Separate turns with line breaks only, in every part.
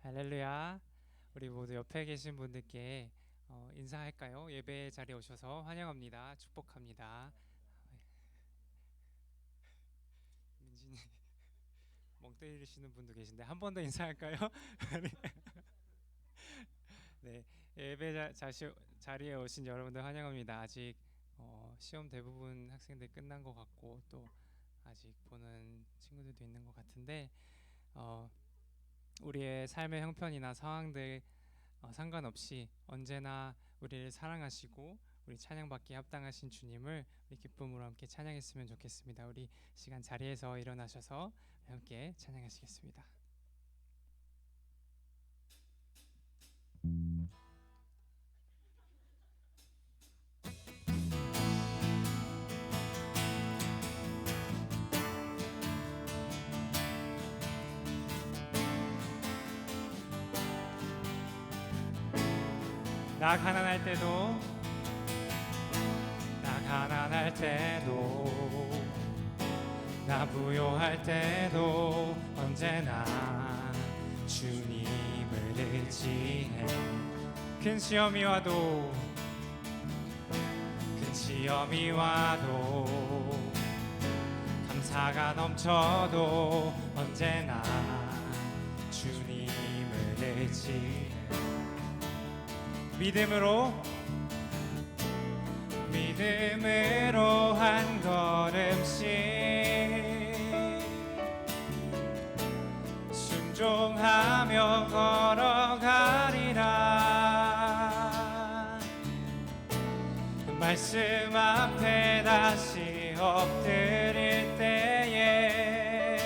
할렐루야. 우리 모두 옆에 계신 분들께 인사할까요? 예배 자리에 오셔서 환영합니다. 축복합니다. 민진이 멍 때리시는 분도 계신데 한 번 더 인사할까요? 네, 자리에 오신 여러분들 환영합니다. 아직 시험 대부분 학생들 끝난 것 같고 또 아직 보는 친구들도 있는 것 같은데 어, 우리의 삶의 형편이나 상황들 상관없이 언제나 우리를 사랑하시고 우리 찬양받기에 합당하신 주님을 우리 기쁨으로 함께 찬양했으면 좋겠습니다. 우리 시간 자리에서 일어나셔서 함께 찬양하시겠습니다. 나 가난할 때도 나 부요할 때도 언제나 주님을 의지해 큰 시험이 와도 감사가 넘쳐도 언제나 주님을 의지해 믿음으로 한 걸음씩 순종하며 걸어가리라. 말씀 앞에 다시 엎드릴 때에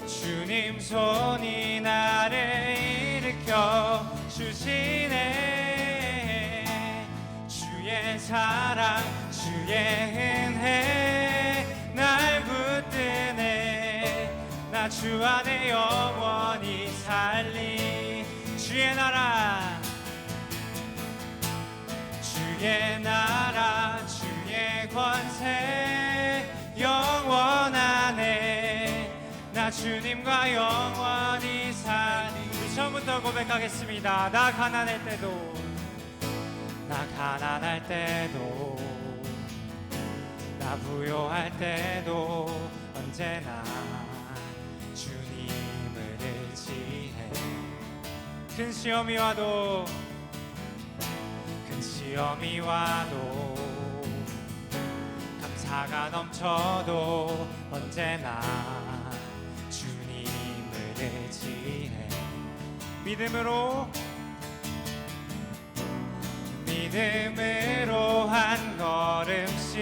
주님 손이 나를 일으켜 주시네. 주의 사랑 주의 은혜 날 붙드네. 나 주 안에 영원히 살리. 주의 나라 주의 권세 영원하네. 나 주님과 영원히 살리. 우리 처음부터 고백하겠습니다. 나 가난할 때도 나 부요할 때도 언제나 주님을 의지해. 큰 시험이 와도 감사가 넘쳐도 언제나 주님을 의지해. 믿음으로 한 걸음씩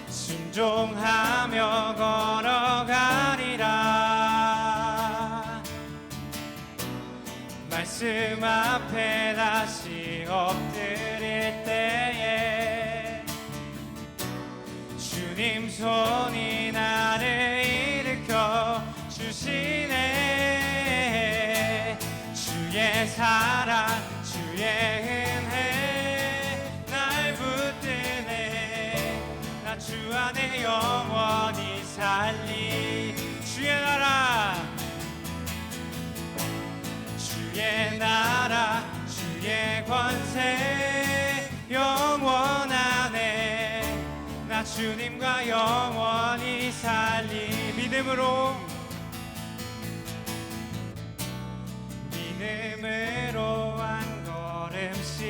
순종하며 걸어가리라. 말씀 앞에 다시 엎드릴 때에 주님 손이 나를 일으켜 주시네. 주의 사랑 주의 은혜 날 붙드네. 나 주 안에 영원히 살리. 주의 나라 주의 권세 영원하네. 나 주님과 영원히 살리. 믿음으로 한 걸음씩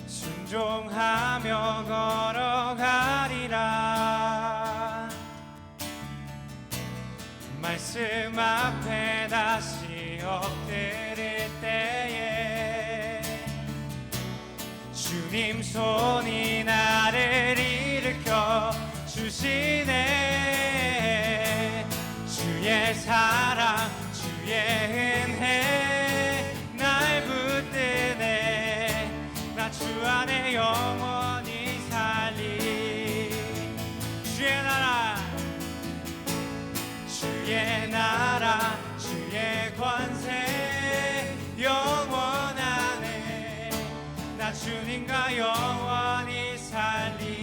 순종하며 걸어가리라. 말씀 앞에 다시 엎드릴 때에 주님 손이 나를 일으켜 주시네. 주의 사랑 주의 은혜 날 붙드네. 나 주 안에 영원히 살리. 주의 나라 주의 권세 영원하네. 나 주님과 영원히 살리.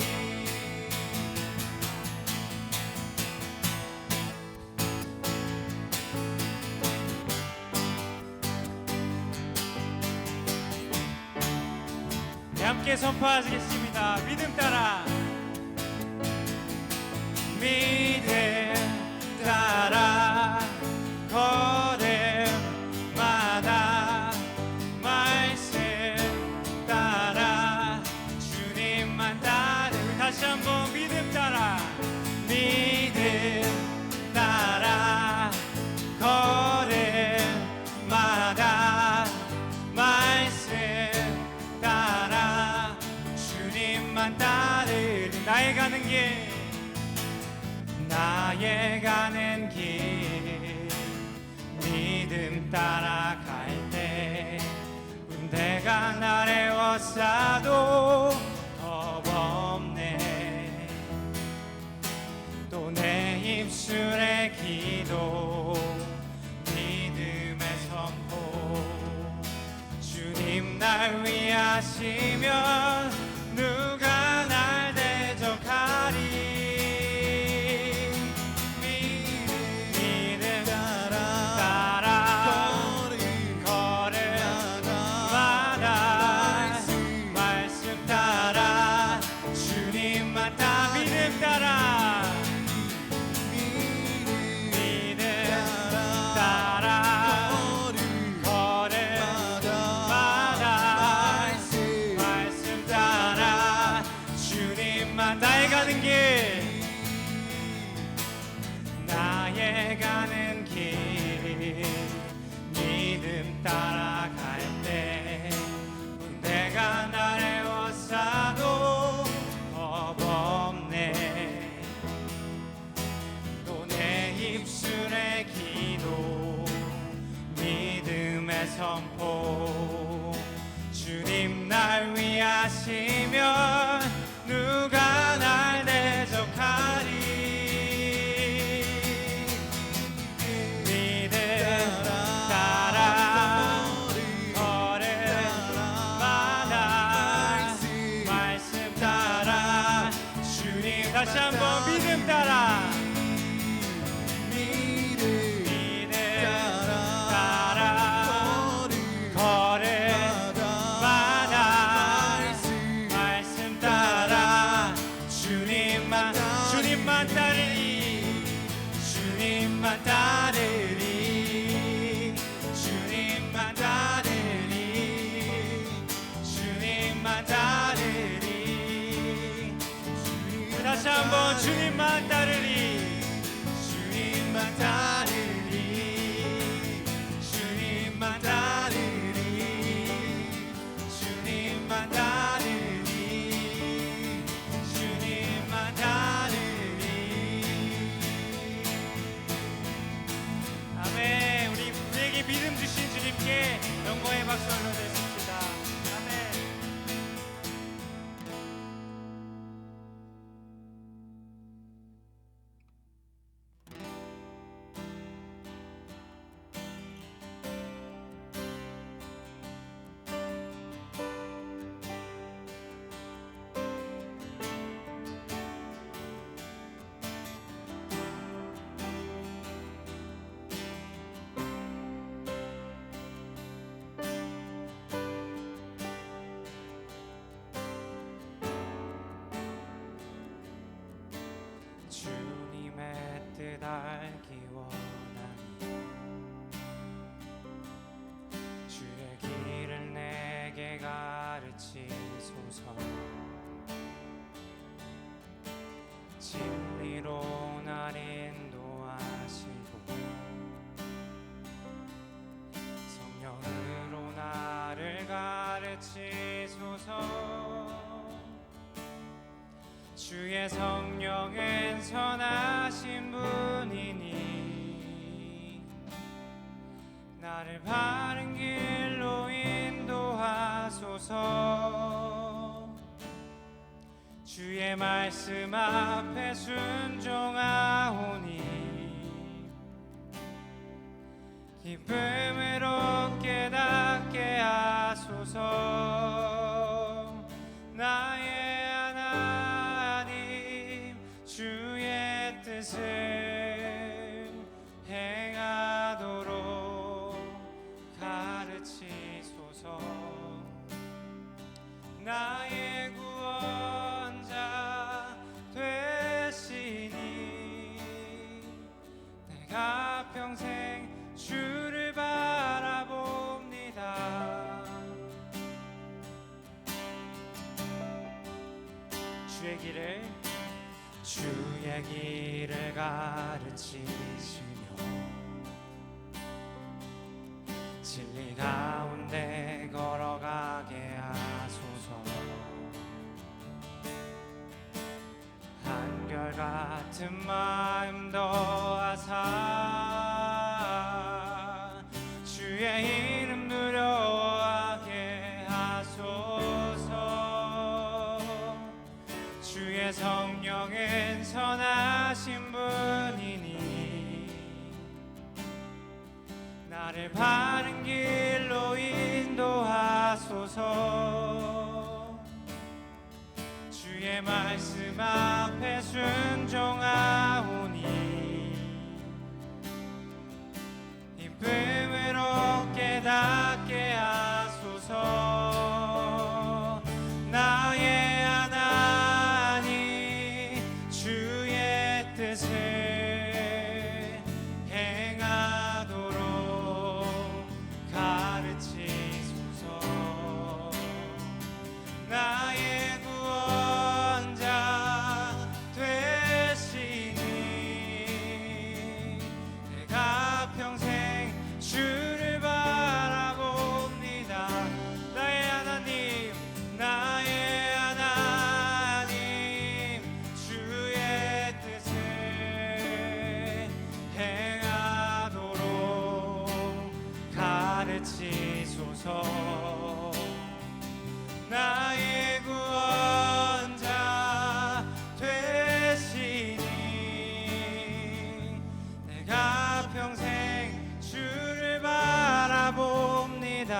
함께 선포하시겠습니다. 믿음 따라, 믿음 따라 걸음마다 말씀 따라 주님만 따라. 다시 한번 믿음 따라, 믿음 따라 걸음마다 말씀 따라 주님만 따르리. 나의 가는 길, 나의 가는 길 믿음 따라갈 때 군대가 날 에워싸도 겁없네. 또 내 입술의 기도 믿음의 선포. 주님 날 위하시면 누가 날 대적하리. 나의 가는 길, 나의 가는 길 믿음 따라갈 때 내가 날 에워싸도 겁없네. 또 내 입술의 기도 믿음의 선포. 주님 날 위하시면 누가 날 대적하리. 믿음 따라 걸음마다 말씀 따라 주님. 다시 한번 믿음 따라, 믿음 따라 걸음마다 말씀 따라 주님만 따르리. 주님만 따르리. 주님만 따르리. 주님만 따르리. 다시 한번 주님만 따르리. 주님만 따르리. 주님만 따르리. 주님만 따르리. 주님만 따르리. 아멘. 우리에게 믿음 주신 주님께 영광의 박수 올려드립시다. 아멘. 주님의 뜻 알기 원하니 주의 길을 내게 가르치소서. 진리로 날 인도하시고 성령으로 나를 가르치소서. 주의 성령은 선하신 분이니 나를 바른 길로 인도하소서. 주의 말씀 앞에 순종하오니 기쁨으로 깨닫게 하소서. 나의 하나님 주의 뜻을 행하도록 가르치소서. 나의 주의 길을 가르치시며 진리 가운데 걸어가게 하소서. 한결같은 마음 더하사 주의 이름 두려워하게 하소서. 주의 성령은 선하신 분이니 나를 바른 길로 인도하소서. 주의 말씀 앞에 순종하오니 기쁨으로 깨닫게 하소서. 나의 하나님 주의 뜻을 행하도록 가르치소서. 나의 구원자 되시니 내가 평생 주를 바라봅니다. 나의 하나님 나의 하나님 주의 뜻을 행하도록 가르치소서. 나의 구원자 되시니 내가 평생 주를 바라봅니다.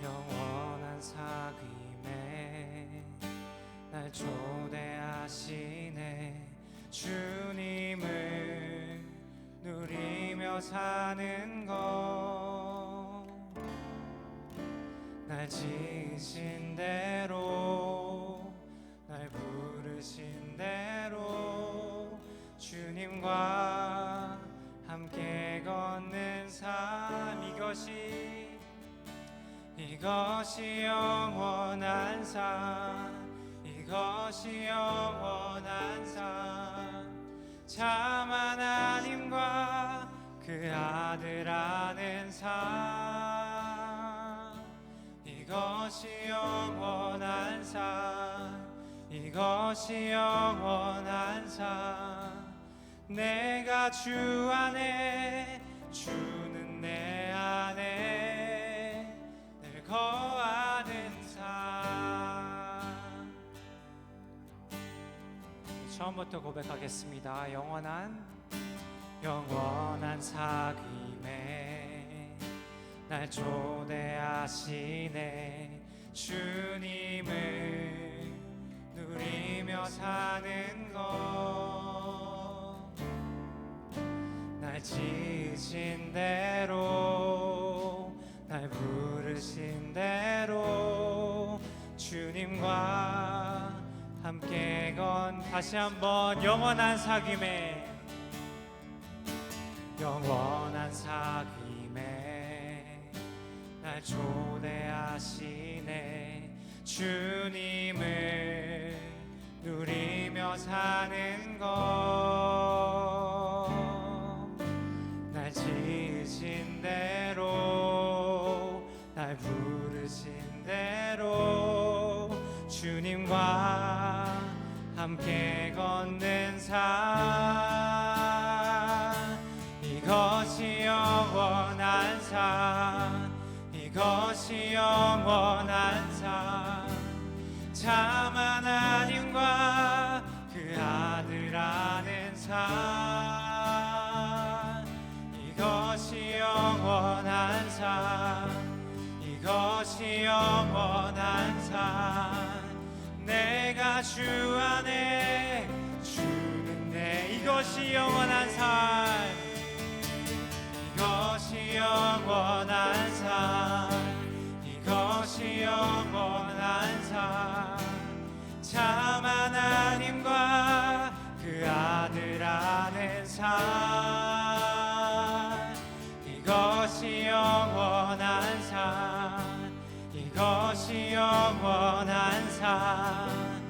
영원한 사귐에 날 초대하시네. 주님을 누리며 사는 것 날 지으신 대로 날 부르신 대로 주님과 함께 걷는 삶 이것이 영원한 삶 이것이 영원한 삶 참 하나님과 그 아들 아는 삶 이것이 영원한 삶 이것이 영원한 삶 내가 주 안에 주는 내 안에 늘 거하는 삶. 처음부터 고백하겠습니다. 영원한 사귐에 날 초대하시네. 주님을 누리며 사는 것 날 지으신 대로 날 부르신 대로 주님과 함께 건 다시 한번 영원한 사귐에 날 초대하시네. 주님을 누리며 사는 것 날 지으신 대로 날 부르신 대로 주님과 함께 걷는 삶 이것이 영원한 삶 이것이 영원한 삶 참 하나님과 그 아들 아는 삶 이것이 영원한 삶 이것이 영원한 삶 내가 주 안에 주는 내 이것이 영원한 삶 이것이 영원한 삶 이것이 영원한 삶 참 하나님과 산, 이것이 영원한 산, 이것이 영원한 산.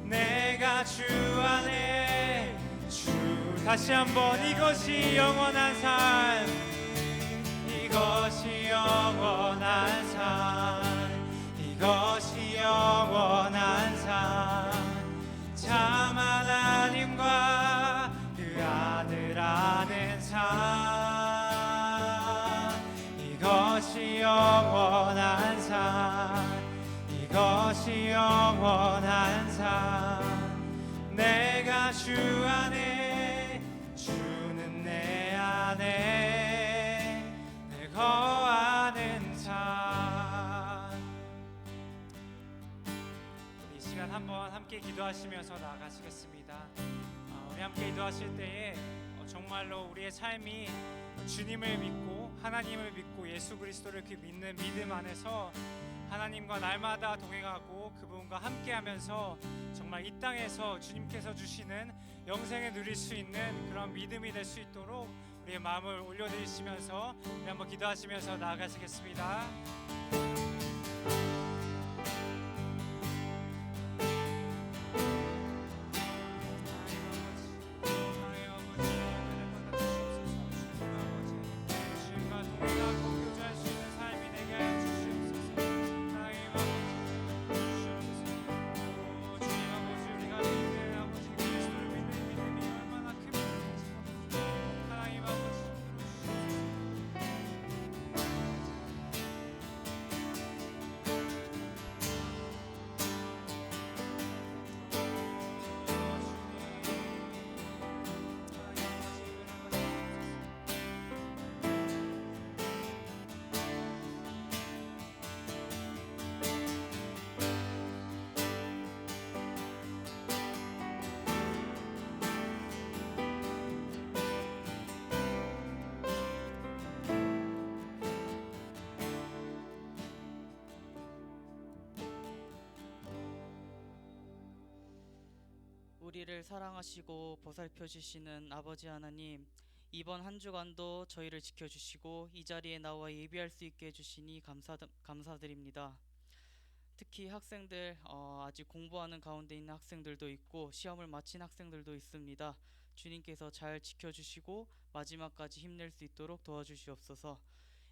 내가 주 안에, 다시 한번, 이것이 영원한 산, 이것이 영원한 산, 이것이 영원한 산. 참 하나님과 그 아들 아는 산, 이것이 영원한 산, 이것이 영원한 산. 내가 주 안에, 주는 내 안에, 내 거하는 산. 이 시간 한번 함께 기도하시면서 나아가시겠습니다. 우리 함께 기도하실 때에 정말로 우리의 삶이 주님을 믿고 하나님을 믿고 예수 그리스도를 그 믿는 믿음 안에서 하나님과 날마다 동행하고 그분과 함께하면서 정말 이 땅에서 주님께서 주시는 영생을 누릴 수 있는 그런 믿음이 될 수 있도록 우리의 마음을 올려드리시면서 우리 한번 기도하시면서 나아가시겠습니다.
우리를 사랑하시고 보살펴 주시는 아버지 하나님, 이번 한 주간도 저희를 지켜주시고 이 자리에 나와 예배할 수 있게 해주시니 감사드립니다. 특히 학생들, 아직 공부하는 가운데 있는 학생들도 있고 시험을 마친 학생들도 있습니다. 주님께서 잘 지켜주시고 마지막까지 힘낼 수 있도록 도와주시옵소서.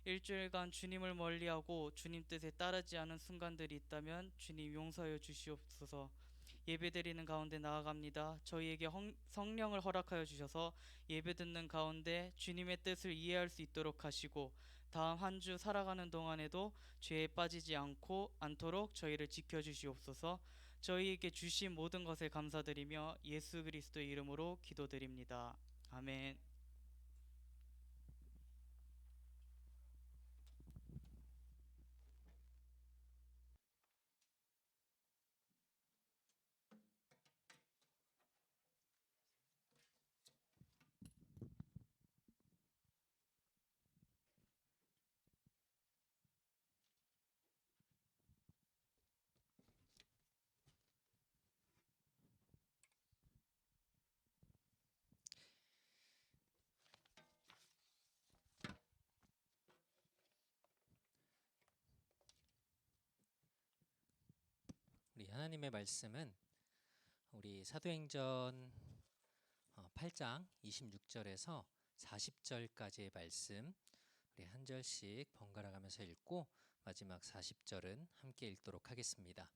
일주일간 주님을 멀리하고 주님 뜻에 따르지 않은 순간들이 있다면 주님 용서하여 주시옵소서. 예배드리는 가운데 나아갑니다. 저희에게 성령을 허락하여 주셔서 예배 듣는 가운데 주님의 뜻을 이해할 수 있도록 하시고 다음 한 주 살아가는 동안에도 죄에 빠지지 않도록 저희를 지켜주시옵소서. 저희에게 주신 모든 것을 감사드리며 예수 그리스도의 이름으로 기도드립니다. 아멘.
우리 하나님의 말씀은 우리 사도행전 8장 26절에서 40절까지의 말씀, 우리 한 절씩 번갈아 가면서 읽고 마지막 40절은 함께 읽도록 하겠습니다.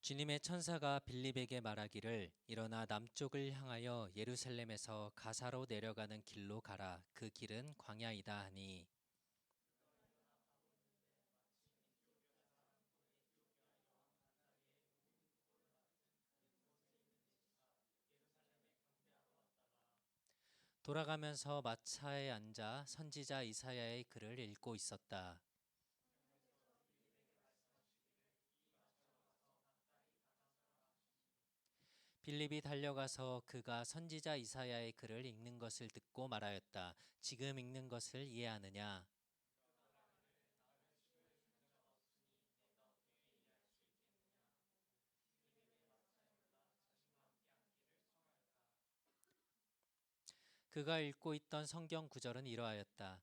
주님의 천사가 빌립에게 말하기를 일어나 남쪽을 향하여 예루살렘에서 가사로 내려가는 길로 가라. 그 길은 광야이다 하니 돌아가면서 마차에 앉아 선지자 이사야의 글을 읽고 있었다. 빌립이 달려가서 그가 선지자 이사야의 글을 읽는 것을 듣고 말하였다. 지금 읽는 것을 이해하느냐? 그가 읽고 있던 성경 구절은 이러하였다.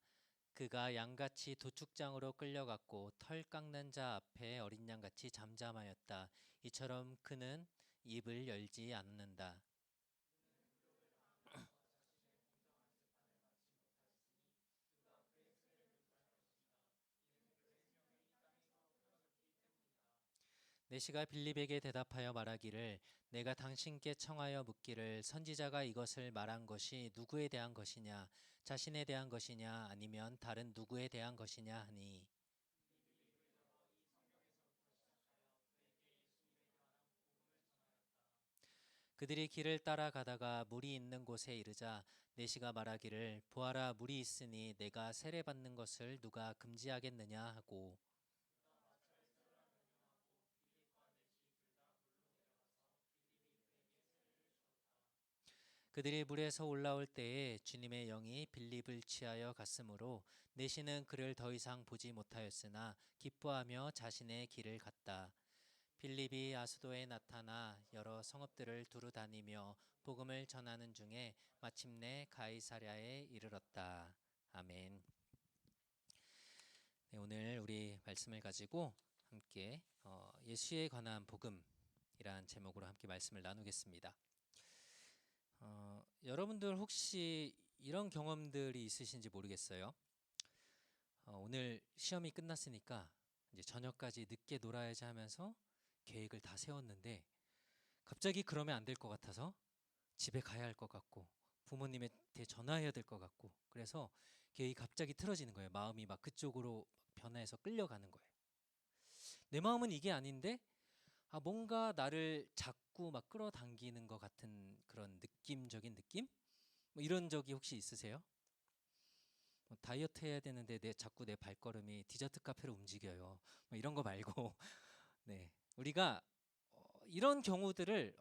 그가 양같이 도축장으로 끌려갔고 털 깎는 자 앞에 어린 양같이 잠잠하였다. 이처럼 그는 입을 열지 않는다. 내시가 빌립에게 대답하여 말하기를 내가 당신께 청하여 묻기를 선지자가 이것을 말한 것이 누구에 대한 것이냐 자신에 대한 것이냐 아니면 다른 누구에 대한 것이냐 하니 그들이 길을 따라가다가 물이 있는 곳에 이르자 내시가 말하기를 보아라 물이 있으니 내가 세례받는 것을 누가 금지하겠느냐 하고 그들이 물에서 올라올 때에 주님의 영이 빌립을 취하여 갔으므로 내시는 그를 더 이상 보지 못하였으나 기뻐하며 자신의 길을 갔다. 빌립이 아수도에 나타나 여러 성읍들을 두루 다니며 복음을 전하는 중에 마침내 가이사랴에 이르렀다. 아멘. 네, 오늘 우리 말씀을 가지고 함께 예수에 관한 복음이란 제목으로 함께 말씀을 나누겠습니다. 여러분들 혹시 이런 경험들이 있으신지 모르겠어요. 오늘 시험이 끝났으니까 이제 저녁까지 늦게 놀아야지 하면서 계획을 다 세웠는데 갑자기 그러면 안 될 것 같아서 집에 가야 할 것 같고 부모님한테 전화해야 될 것 같고 그래서 계획이 갑자기 틀어지는 거예요. 마음이 막 그쪽으로 변해서 끌려가는 거예요. 내 마음은 이게 아닌데 뭔가 나를 자꾸 막 끌어당기는 것 같은 그런 느낌적인 느낌? 뭐 이런 적이 혹시 있으세요? 다이어트 해야 되는데 자꾸 내 발걸음이 디저트 카페로 움직여요. 뭐 이런 거 말고 네, 우리가 이런 경우들을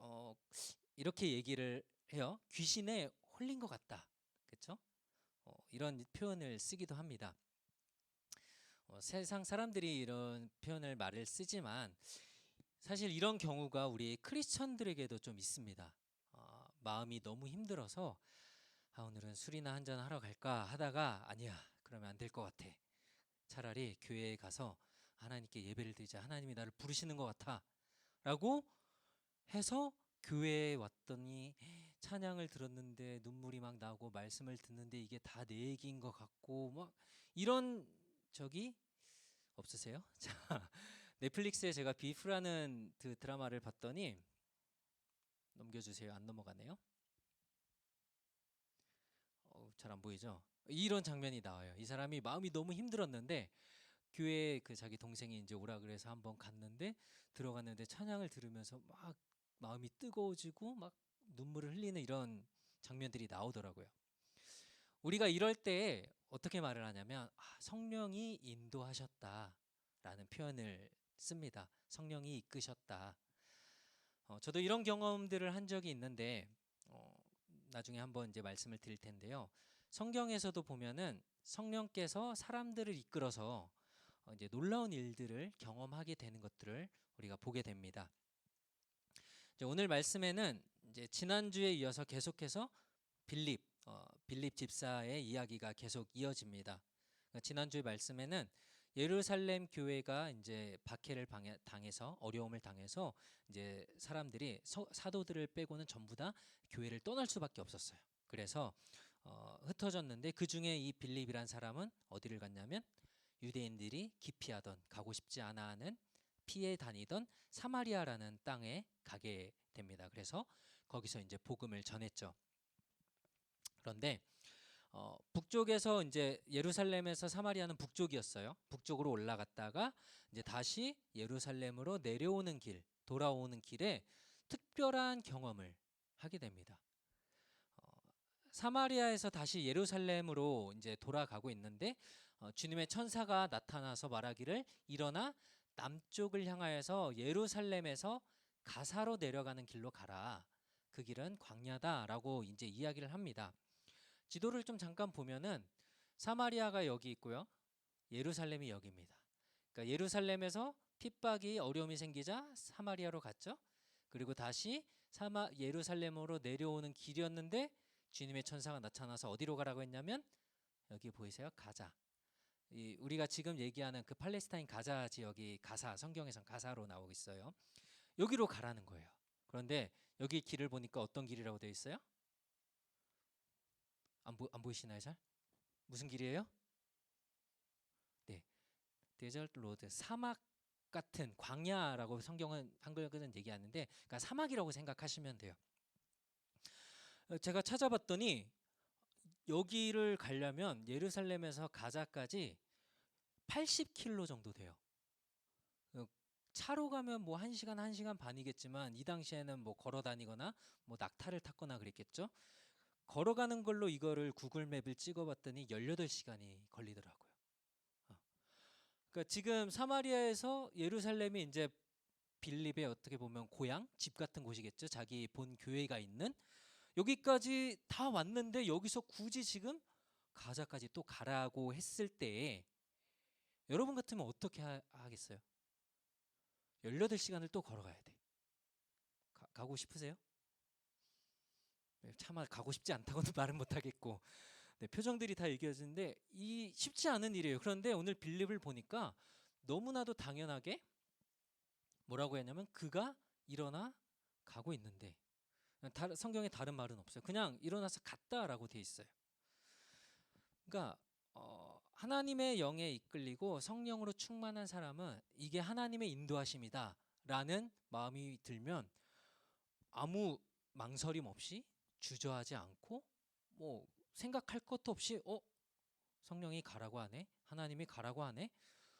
이렇게 얘기를 해요. 귀신에 홀린 것 같다. 그렇죠? 이런 표현을 쓰기도 합니다. 세상 사람들이 이런 표현을 말을 쓰지만 사실 이런 경우가 우리 크리스천들에게도 좀 있습니다. 마음이 너무 힘들어서 오늘은 술이나 한잔 하러 갈까 하다가 아니야 그러면 안 될 것 같아. 차라리 교회에 가서 하나님께 예배를 드리자. 하나님이 나를 부르시는 것 같아 라고 해서 교회에 왔더니 찬양을 들었는데 눈물이 막 나고 말씀을 듣는데 이게 다 내 얘기인 것 같고 막 이런 적이 없으세요? 자, 넷플릭스에 제가 비프라는 그 드라마를 봤더니 넘겨주세요. 안 넘어가네요. 잘 안 보이죠? 이런 장면이 나와요. 이 사람이 마음이 너무 힘들었는데 교회에 그 자기 동생이 이제 오라 그래서 한번 갔는데 들어갔는데 찬양을 들으면서 막 마음이 뜨거워지고 막 눈물을 흘리는 이런 장면들이 나오더라고요. 우리가 이럴 때 어떻게 말을 하냐면 성령이 인도하셨다라는 표현을 씁니다. 성령이 이끄셨다. 저도 이런 경험들을 한 적이 있는데 나중에 한번 이제 말씀을 드릴 텐데요. 성경에서도 보면은 성령께서 사람들을 이끌어서 이제 놀라운 일들을 경험하게 되는 것들을 우리가 보게 됩니다. 이제 오늘 말씀에는 이제 지난주에 이어서 계속해서 빌립 집사의 이야기가 계속 이어집니다. 그러니까 지난주의 말씀에는 예루살렘 교회가 이제 박해를 당해서 어려움을 당해서 이제 사람들이 사도들을 빼고는 전부 다 교회를 떠날 수밖에 없었어요. 그래서 흩어졌는데 그 중에 이 빌립이란 사람은 어디를 갔냐면 유대인들이 기피하던 가고 싶지 않아 하는 피해 다니던 사마리아라는 땅에 가게 됩니다. 그래서 거기서 이제 복음을 전했죠. 그런데 북쪽에서 이제 예루살렘에서 사마리아는 북쪽이었어요. 북쪽으로 올라갔다가 이제 다시 예루살렘으로 내려오는 길, 돌아오는 길에 특별한 경험을 하게 됩니다. 사마리아에서 다시 예루살렘으로 이제 돌아가고 있는데 주님의 천사가 나타나서 말하기를 일어나 남쪽을 향하여서 예루살렘에서 가사로 내려가는 길로 가라. 그 길은 광야다라고 이제 이야기를 합니다. 지도를 좀 잠깐 보면은 사마리아가 여기 있고요. 예루살렘이 여기입니다. 그러니까 예루살렘에서 핍박이 어려움이 생기자 사마리아로 갔죠. 그리고 다시 예루살렘으로 내려오는 길이었는데 주님의 천사가 나타나서 어디로 가라고 했냐면 여기 보이세요? 가자. 이 우리가 지금 얘기하는 그 팔레스타인 가자 지역이 가사, 성경에선 가사로 나오고 있어요. 여기로 가라는 거예요. 그런데 여기 길을 보니까 어떤 길이라고 되어 있어요? 안 보이시나요, 잘? 무슨 길이에요? 네, 데저트 로드, 사막 같은 광야라고 성경은 한글은 얘기하는데, 그러니까 사막이라고 생각하시면 돼요. 제가 찾아봤더니 여기를 가려면 예루살렘에서 가자까지 80km 정도 돼요. 차로 가면 뭐 1시간, 1시간 반이겠지만 이 당시에는 뭐 걸어 다니거나 뭐 낙타를 탔거나 그랬겠죠. 걸어가는 걸로 이거를 구글 맵을 찍어봤더니 18시간이 걸리더라고요. 그러니까 지금 사마리아에서 예루살렘이 이제 빌립의 어떻게 보면 고향, 집 같은 곳이겠죠. 자기 본 교회가 있는 여기까지 다 왔는데 여기서 굳이 지금 가자까지 또 가라고 했을 때에 여러분 같으면 어떻게 하겠어요? 18시간을 또 걸어가야 돼. 가고 싶으세요? 네, 차마 가고 싶지 않다고는 말은 못하겠고, 네, 표정들이 다 얘기해지는데 이 쉽지 않은 일이에요. 그런데 오늘 빌립을 보니까 너무나도 당연하게 뭐라고 했냐면 그가 일어나 가고 있는데, 성경에 다른 말은 없어요. 그냥 일어나서 갔다라고 돼 있어요. 그러니까 하나님의 영에 이끌리고 성령으로 충만한 사람은 이게 하나님의 인도하심이다라는 마음이 들면 아무 망설임 없이 주저하지 않고 뭐 생각할 것도 없이 성령이 가라고 하네, 하나님이 가라고 하네,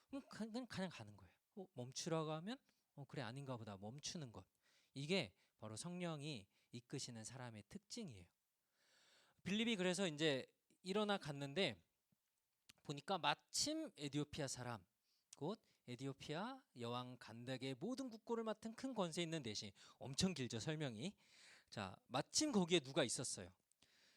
그냥 가는 거예요. 멈추라고 하면 그래, 아닌가 보다, 멈추는 것. 이게 바로 성령이 이끄시는 사람의 특징이에요. 빌립이 그래서 이제 일어나 갔는데 보니까 마침 에디오피아 사람, 곧 에디오피아 여왕 간닥의 모든 국고를 맡은 큰 권세 있는 대신, 엄청 길죠 설명이. 자, 마침 거기에 누가 있었어요.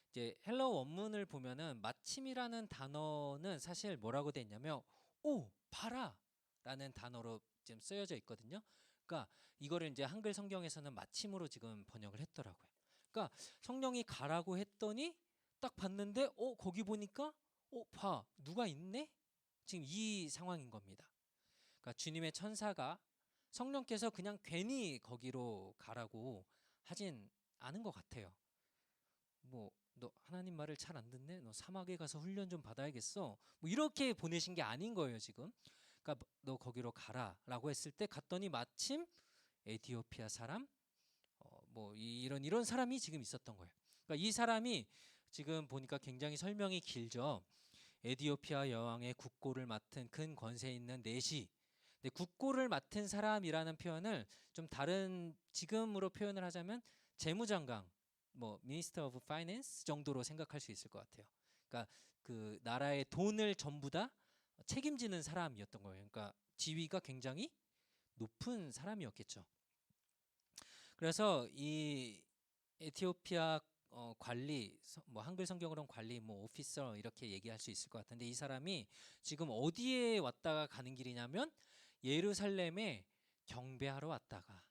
이제 헬러 원문을 보면은 마침이라는 단어는 사실 뭐라고 돼 있냐면 오, 봐라라는 단어로 지금 쓰여져 있거든요. 그러니까 이거를 이제 한글 성경에서는 마침으로 지금 번역을 했더라고요. 그러니까 성령이 가라고 했더니 딱 봤는데 거기 보니까 봐, 누가 있네? 지금 이 상황인 겁니다. 그러니까 주님의 천사가, 성령께서 그냥 괜히 거기로 가라고 하진 않은 것 같아요. 뭐 너 하나님 말을 잘 안 듣네, 너 사막에 가서 훈련 좀 받아야겠어, 뭐 이렇게 보내신 게 아닌 거예요 지금. 그러니까 너 거기로 가라라고 했을 때 갔더니 마침 에티오피아 사람, 뭐 이런 사람이 지금 있었던 거예요. 그러니까 이 사람이 지금 보니까 굉장히 설명이 길죠. 에티오피아 여왕의 국고를 맡은 큰 권세 있는 내시. 근데 국고를 맡은 사람이라는 표현을 좀 다른, 지금으로 표현을 하자면 재무장관, 뭐 Minister of Finance 정도로 생각할 수 있을 것 같아요. 그러니까 그 나라의 돈을 전부 다 책임지는 사람이었던 거예요. 그러니까 지위가 굉장히 높은 사람이었겠죠. 그래서 이 에티오피아 관리, 뭐 한글 성경으로는 관리, 뭐 오피서 이렇게 얘기할 수 있을 것 같은데, 이 사람이 지금 어디에 왔다가 가는 길이냐면 예루살렘에 경배하러 왔다가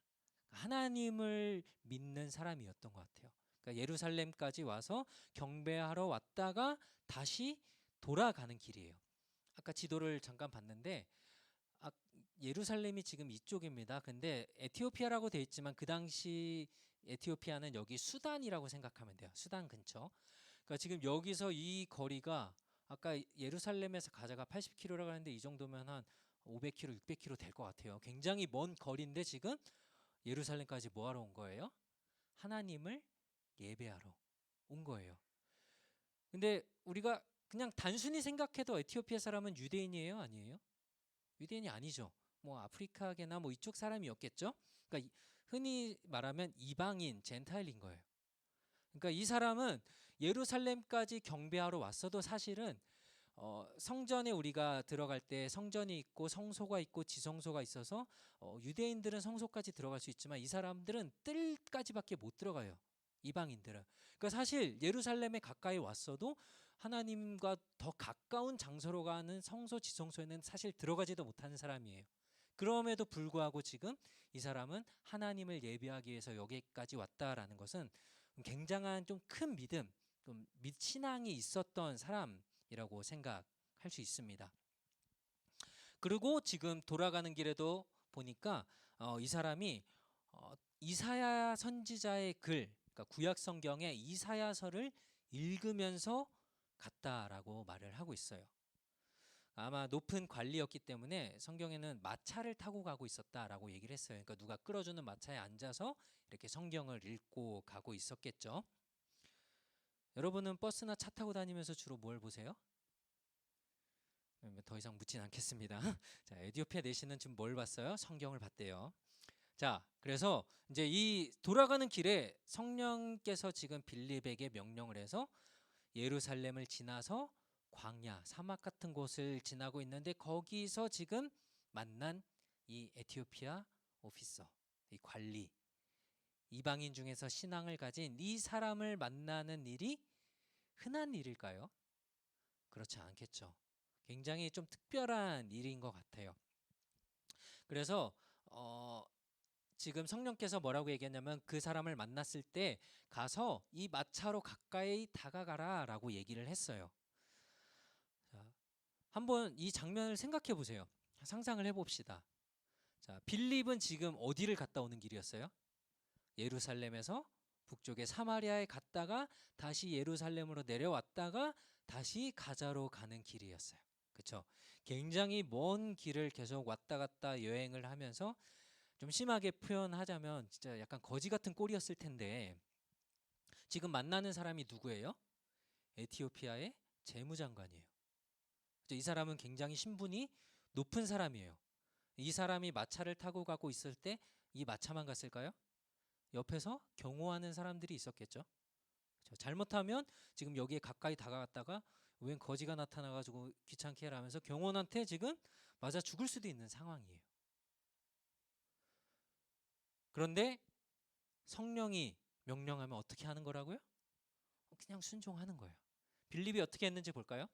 하나님을 믿는 사람이었던 것 같아요. 그러니까 예루살렘까지 와서 경배하러 왔다가 다시 돌아가는 길이에요. 아까 지도를 잠깐 봤는데 예루살렘이 지금 이쪽입니다. 근데 에티오피아라고 돼 있지만 그 당시 에티오피아는 여기 수단이라고 생각하면 돼요. 수단 근처. 그러니까 지금 여기서 이 거리가 아까 예루살렘에서 가자가 80km라고 하는데 이 정도면 한 500km, 600km 될 것 같아요. 굉장히 먼 거리인데 지금 예루살렘까지 뭐 하러 온 거예요? 하나님을 예배하러 온 거예요. 근데 우리가 그냥 단순히 생각해도 에티오피아 사람은 유대인이에요, 아니에요? 유대인이 아니죠. 뭐 아프리카계나 뭐 이쪽 사람이었겠죠. 그러니까 흔히 말하면 이방인, 젠타일인 거예요. 그러니까 이 사람은 예루살렘까지 경배하러 왔어도 사실은 성전에 우리가 들어갈 때 성전이 있고 성소가 있고 지성소가 있어서 유대인들은 성소까지 들어갈 수 있지만 이 사람들은 뜰까지밖에 못 들어가요. 이방인들은. 그러니까 사실 예루살렘에 가까이 왔어도 하나님과 더 가까운 장소로 가는 성소 지성소에는 사실 들어가지도 못하는 사람이에요. 그럼에도 불구하고 지금 이 사람은 하나님을 예배하기 위해서 여기까지 왔다라는 것은 굉장한 좀 큰 믿음, 좀 신앙이 있었던 사람이라고 생각할 수 있습니다. 그리고 지금 돌아가는 길에도 보니까 이 사람이 이사야 선지자의 글, 그러니까 구약 성경의 이사야서를 읽으면서 갔다라고 말을 하고 있어요. 아마 높은 관리였기 때문에 성경에는 마차를 타고 가고 있었다라고 얘기를 했어요. 그러니까 누가 끌어주는 마차에 앉아서 이렇게 성경을 읽고 가고 있었겠죠. 여러분은 버스나 차 타고 다니면서 주로 뭘 보세요? 더 이상 묻진 않겠습니다. 자, 에티오피아 내시는 지금 뭘 봤어요? 성경을 봤대요. 자, 그래서 이제 이 돌아가는 길에 성령께서 지금 빌립에게 명령을 해서 예루살렘을 지나서 광야, 사막 같은 곳을 지나고 있는데 거기서 지금 만난 이 에티오피아 오피서, 이 관리, 이방인 중에서 신앙을 가진 이 사람을 만나는 일이 흔한 일일까요? 그렇지 않겠죠. 굉장히 좀 특별한 일인 것 같아요. 그래서 지금 성령께서 뭐라고 얘기했냐면 그 사람을 만났을 때 가서 이 마차로 가까이 다가가라 라고 얘기를 했어요. 자, 한번 이 장면을 생각해 보세요. 상상을 해봅시다. 자, 빌립은 지금 어디를 갔다 오는 길이었어요? 예루살렘에서 북쪽의 사마리아에 갔다가 다시 예루살렘으로 내려왔다가 다시 가자로 가는 길이었어요. 그렇죠? 굉장히 먼 길을 계속 왔다 갔다 여행을 하면서 좀 심하게 표현하자면 진짜 약간 거지 같은 꼴이었을 텐데 지금 만나는 사람이 누구예요? 에티오피아의 재무장관이에요. 이 사람은 굉장히 신분이 높은 사람이에요. 이 사람이 마차를 타고 가고 있을 때 이 마차만 갔을까요? 옆에서 경호하는 사람들이 있었겠죠. 그렇죠? 잘못하면 지금 여기에 가까이 다가갔다가 웬 거지가 나타나가지고 귀찮게 하면서 경호원한테 지금 맞아 죽을 수도 있는 상황이에요. 그런데 성령이 명령하면 어떻게 하는 거라고요? 그냥 순종하는 거예요. 빌립이 어떻게 했는지 볼까요?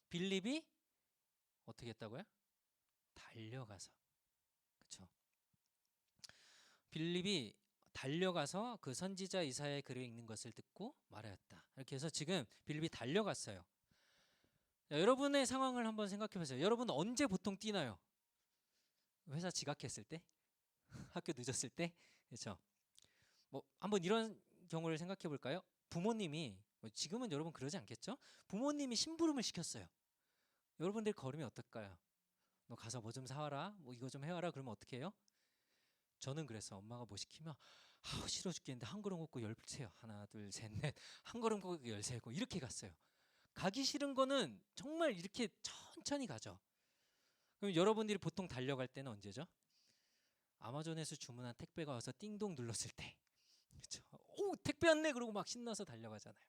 빌립이 어떻게 했다고요? 달려가서. 그렇죠? 빌립이 달려가서 그 선지자 이사야의 글을 읽는 것을 듣고 말하였다. 이렇게 해서 지금 빌립이 달려갔어요. 자, 여러분의 상황을 한번 생각해 보세요. 여러분 언제 보통 뛰나요? 회사 지각했을 때? 학교 늦었을 때? 그렇죠? 뭐 한번 이런 경우를 생각해 볼까요? 부모님이 지금은 여러분 그러지 않겠죠? 부모님이 심부름을 시켰어요. 여러분들 걸으면 어떨까요? 너 가서 뭐 좀 사와라, 뭐 이거 좀 해와라. 그러면 어떻게 해요? 저는 그래서 엄마가 뭐 시키면 싫어 죽겠는데 한 걸음 걷고 10채요. 하나 둘 셋 넷 한 걸음 걷고 13고 이렇게 갔어요. 가기 싫은 거는 정말 이렇게 천천히 가죠. 그럼 여러분들이 보통 달려갈 때는 언제죠? 아마존에서 주문한 택배가 와서 띵동 눌렀을 때. 그렇죠? 오, 택배 왔네 그러고 막 신나서 달려가잖아요.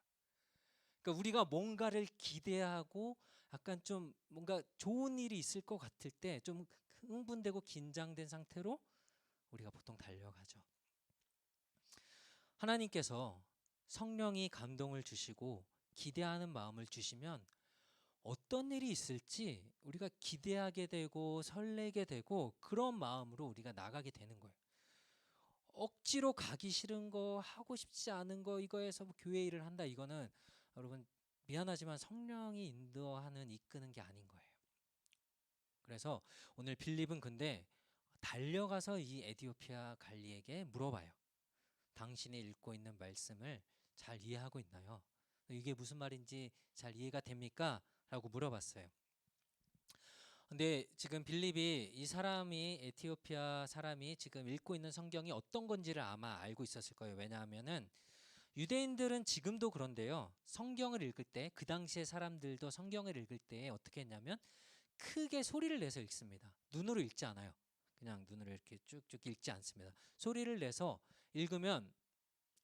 그러니까 우리가 뭔가를 기대하고 약간 좀 뭔가 좋은 일이 있을 것 같을 때 좀 흥분되고 긴장된 상태로 우리가 보통 달려가죠. 하나님께서 성령이 감동을 주시고 기대하는 마음을 주시면 어떤 일이 있을지 우리가 기대하게 되고 설레게 되고 그런 마음으로 우리가 나가게 되는 거예요. 억지로 가기 싫은 거, 하고 싶지 않은 거, 이거에서 뭐 교회 일을 한다, 이거는 여러분 미안하지만 성령이 인도하는 이끄는 게 아닌 거예요. 그래서 오늘 빌립은 근데 달려가서 이 에티오피아 관리에게 물어봐요. 당신이 읽고 있는 말씀을 잘 이해하고 있나요? 이게 무슨 말인지 잘 이해가 됩니까? 라고 물어봤어요. 근데 지금 빌립이 이 사람이 에티오피아 사람이 지금 읽고 있는 성경이 어떤 건지를 아마 알고 있었을 거예요. 왜냐하면은 유대인들은 지금도 그런데요. 성경을 읽을 때 그 당시의 사람들도 성경을 읽을 때 어떻게 했냐면 크게 소리를 내서 읽습니다. 눈으로 읽지 않아요. 그냥 눈으로 이렇게 쭉쭉 읽지 않습니다. 소리를 내서 읽으면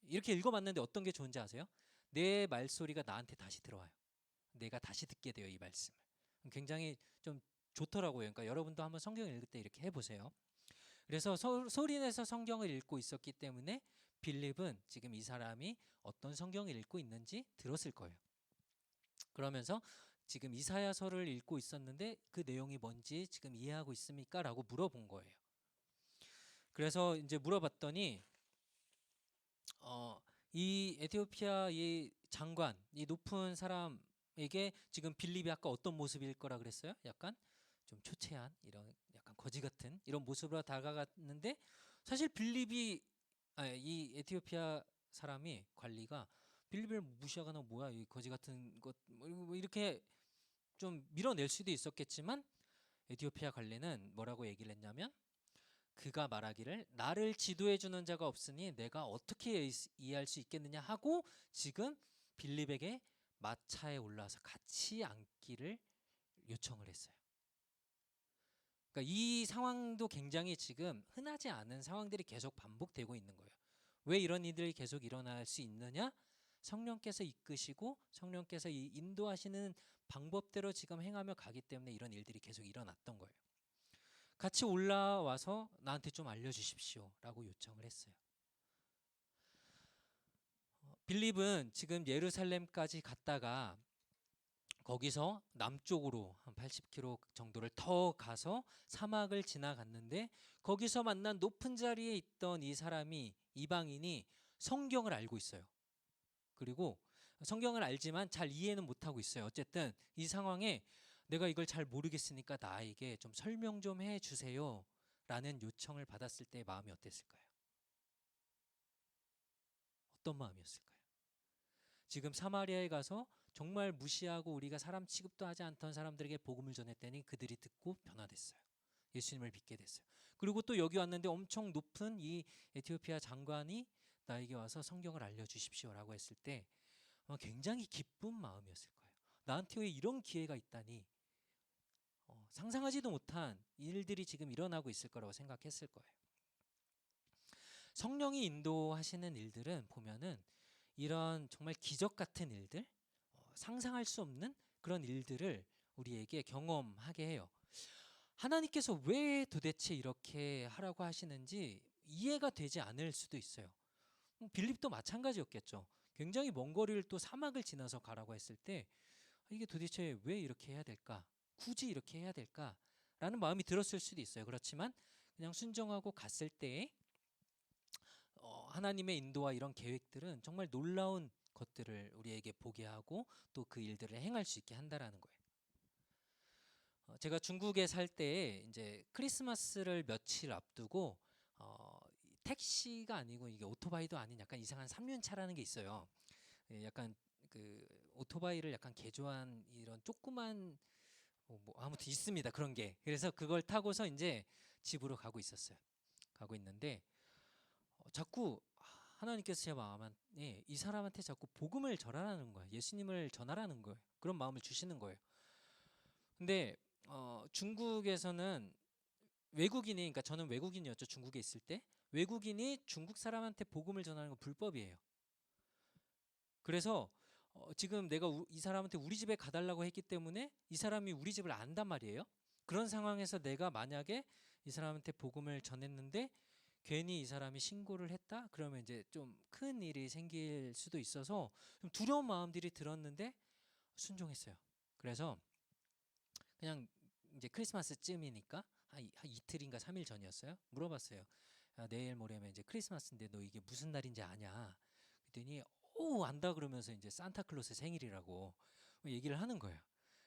이렇게 읽어봤는데 어떤 게 좋은지 아세요? 내 말소리가 나한테 다시 들어와요. 내가 다시 듣게 돼요, 이 말씀을. 굉장히 좀 좋더라고요. 그러니까 여러분도 한번 성경을 읽을 때 이렇게 해보세요. 그래서 소리 내서 성경을 읽고 있었기 때문에 빌립은 지금 이 사람이 어떤 성경을 읽고 있는지 들었을 거예요. 그러면서 지금 이사야서를 읽고 있었는데 그 내용이 뭔지 지금 이해하고 있습니까? 라고 물어본 거예요. 그래서 이제 물어봤더니 이 에티오피아 이 장관, 이 높은 사람에게 지금 빌립이 아까 어떤 모습일 거라 그랬어요? 약간 좀 초췌한 이런 약간 거지 같은 이런 모습으로 다가갔는데 사실 빌립이 이 에티오피아 사람이 관리가 빌립을 무시하거나 뭐야 이 거지 같은 것뭐 이렇게 좀 밀어낼 수도 있었겠지만 에티오피아 관리는 뭐라고 얘기를 했냐면 그가 말하기를 나를 지도해 주는 자가 없으니 내가 어떻게 이해할 수 있겠느냐 하고 지금 빌립에게 마차에 올라와서 같이 앉기를 요청을 했어요. 그러니까 이 상황도 굉장히 지금 흔하지 않은 상황들이 계속 반복되고 있는 거예요. 왜 이런 일들이 계속 일어날 수 있느냐? 성령께서 이끄시고 성령께서 이 인도하시는 방법대로 지금 행하며 가기 때문에 이런 일들이 계속 일어났던 거예요. 같이 올라와서 나한테 좀 알려주십시오 라고 요청을 했어요. 빌립은 지금 예루살렘까지 갔다가 거기서 남쪽으로 한 80km 정도를 더 가서 사막을 지나갔는데 거기서 만난 높은 자리에 있던 이 사람이 이방인이 성경을 알고 있어요. 그리고 성경을 알지만 잘 이해는 못하고 있어요. 어쨌든 이 상황에 내가 이걸 잘 모르겠으니까 나에게 좀 설명 좀 해주세요 라는 요청을 받았을 때 마음이 어땠을까요? 어떤 마음이었을까요? 지금 사마리아에 가서 정말 무시하고 우리가 사람 취급도 하지 않던 사람들에게 복음을 전했더니 그들이 듣고 변화됐어요. 예수님을 믿게 됐어요. 그리고 또 여기 왔는데 엄청 높은 이 에티오피아 장관이 나에게 와서 성경을 알려주십시오라고 했을 때 굉장히 기쁜 마음이었을 거예요. 나한테 왜 이런 기회가 있다니 상상하지도 못한 일들이 지금 일어나고 있을 거라고 생각했을 거예요. 성령이 인도하시는 일들은 보면은 이런 정말 기적 같은 일들, 상상할 수 없는 그런 일들을 우리에게 경험하게 해요. 하나님께서 왜 도대체 이렇게 하라고 하시는지 이해가 되지 않을 수도 있어요. 빌립도 마찬가지였겠죠. 굉장히 먼 거리를 또 사막을 지나서 가라고 했을 때 이게 도대체 왜 이렇게 해야 될까? 굳이 이렇게 해야 될까? 라는 마음이 들었을 수도 있어요. 그렇지만 그냥 순종하고 갔을 때 하나님의 인도와 이런 계획들은 정말 놀라운 것들을 우리에게 보게 하고 또 그 일들을 행할 수 있게 한다라는 거예요. 제가 중국에 살 때 이제 크리스마스를 며칠 앞두고 택시가 아니고 이게 오토바이도 아닌 약간 이상한 3륜차라는 게 있어요. 약간 그 오토바이를 약간 개조한 이런 조그만 뭐 아무튼 있습니다. 그런 게. 그래서 그걸 타고서 이제 집으로 가고 있었어요. 가고 있는데 자꾸 하나님께서 제 마음에 이 사람한테 자꾸 복음을 전하라는 거예요. 예수님을 전하라는 거예요. 그런 마음을 주시는 거예요. 근데 중국에서는 외국인이, 그러니까 저는 외국인이었죠. 중국에 있을 때 외국인이 중국 사람한테 복음을 전하는 건 불법이에요. 그래서 지금 내가 이 사람한테 우리 집에 가달라고 했기 때문에 이 사람이 우리 집을 안단 말이에요. 그런 상황에서 내가 만약에 이 사람한테 복음을 전했는데 괜히 이 사람이 신고를 했다? 그러면 이제 좀 큰 일이 생길 수도 있어서 좀 두려운 마음들이 들었는데 순종했어요. 그래서 그냥 이제 크리스마스쯤이니까 한 이틀인가 3일 전이었어요. 물어봤어요. 내일 모레면 이제 크리스마스인데 너 이게 무슨 날인지 아냐? 그랬더니 오 안다 그러면서 이제 산타클로스 생일이라고 얘기를 하는 거예요.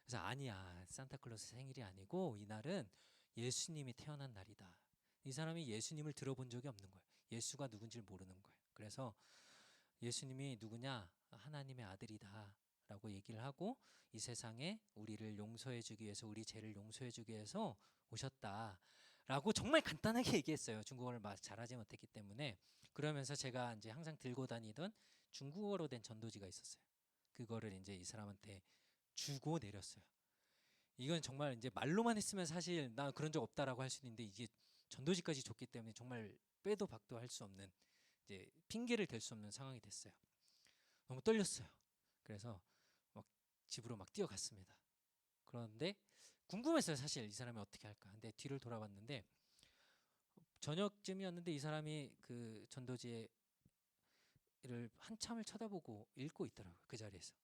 그래서 아니야 산타클로스 생일이 아니고 이날은 예수님이 태어난 날이다. 이 사람이 예수님을 들어본 적이 없는 거예요. 예수가 누군지 모르는 거예요. 그래서 예수님이 누구냐? 하나님의 아들이다 라고 얘기를 하고 이 세상에 우리를 용서해 주기 위해서 우리 죄를 용서해 주기 위해서 오셨다 라고 정말 간단하게 얘기했어요. 중국어를 잘하지 못했기 때문에. 그러면서 제가 이제 항상 들고 다니던 중국어로 된 전도지가 있었어요. 그거를 이제 이 사람한테 주고 내렸어요. 이건 정말 이제 말로만 했으면 사실 나 그런 적 없다라고 할 수 있는데 이게 전도지까지 줬기 때문에 정말 빼도 박도 할 수 없는 이제 핑계를 댈 수 없는 상황이 됐어요. 너무 떨렸어요. 그래서 막 집으로 막 뛰어갔습니다. 그런데 궁금했어요. 사실 이 사람이 어떻게 할까. 근데 뒤를 돌아봤는데 저녁쯤이었는데 이 사람이 그 전도지를 한참을 쳐다보고 읽고 있더라고요. 그 자리에서.